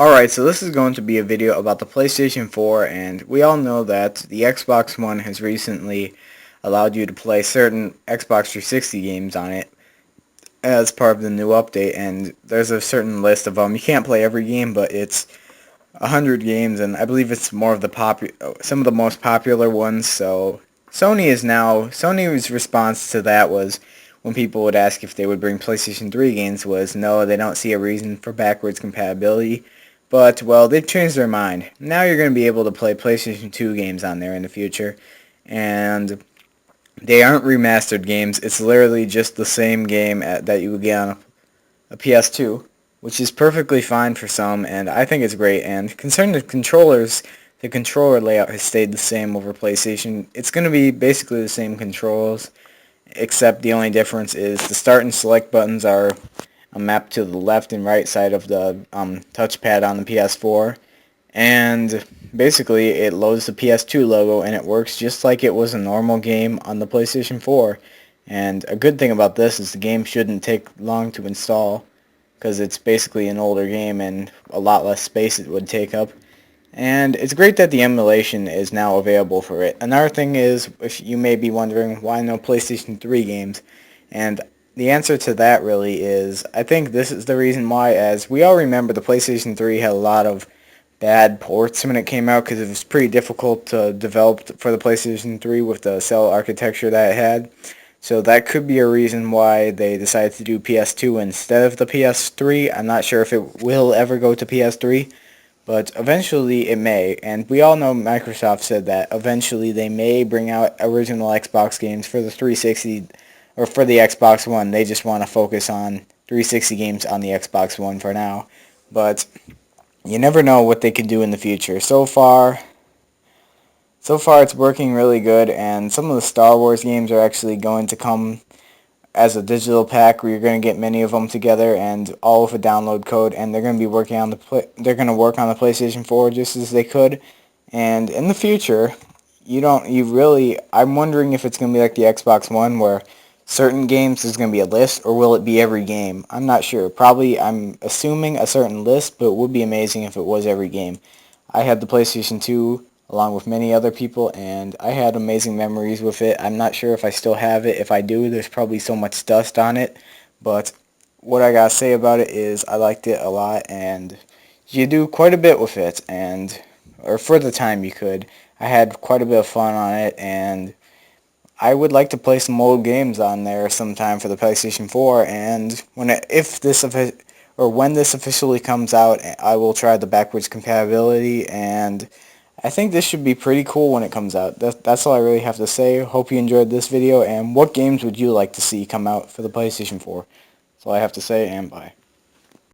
Alright, so this is going to be a video about the PlayStation 4, and we all know that the Xbox One has recently allowed you to play certain Xbox 360 games on it as part of the new update, and there's a certain list of them. You can't play every game, but it's 100 games, and I believe it's more of the some of the most popular ones. So Sony's response to that was, when people would ask if they would bring PlayStation 3 games, was no, they don't see a reason for backwards compatibility. But, well, they've changed their mind. Now you're going to be able to play PlayStation 2 games on there in the future, and they aren't remastered games. It's literally just the same game that you would get on a PS2, which is perfectly fine for some, and I think it's great. And concerning the controllers, the controller layout has stayed the same over PlayStation. It's going to be basically the same controls, except the only difference is the start and select buttons are mapped to the left and right side of the touchpad on the PS4, and basically it loads the PS2 logo and it works just like it was a normal game on the PlayStation 4. And a good thing about this is the game shouldn't take long to install, because it's basically an older game and a lot less space it would take up. And it's great that the emulation is now available for it. Another thing is, if you may be wondering, why no PlayStation 3 games? And the answer to that really is, I think this is the reason why. As we all remember, the PlayStation 3 had a lot of bad ports when it came out, because it was pretty difficult to develop for the PlayStation 3 with the cell architecture that it had. So that could be a reason why they decided to do PS2 instead of the PS3. I'm not sure if it will ever go to PS3, but eventually it may. And we all know Microsoft said that eventually they may bring out original Xbox games for the 360 or for the Xbox One. They just want to focus on 360 games on the Xbox One for now. But you never know what they could do in the future. So far it's working really good, and some of the Star Wars games are actually going to come as a digital pack, where you're going to get many of them together and all with a download code, and they're going to be working on they're going to work on the PlayStation 4 just as they could. And in the future, I'm wondering if it's going to be like the Xbox One, where certain games is going to be a list, or will it be every game? I'm not sure. Probably, I'm assuming a certain list, but it would be amazing if it was every game. I had the PlayStation 2 along with many other people, and I had amazing memories with it. I'm not sure if I still have it. If I do, there's probably so much dust on it, but what I gotta say about it is I liked it a lot, and you do quite a bit with it, or for the time you could. I had quite a bit of fun on it, and I would like to play some old games on there sometime for the PlayStation 4, and when this officially comes out, I will try the backwards compatibility, and I think this should be pretty cool when it comes out. That's all I really have to say. Hope you enjoyed this video, and what games would you like to see come out for the PlayStation 4? That's all I have to say, and bye.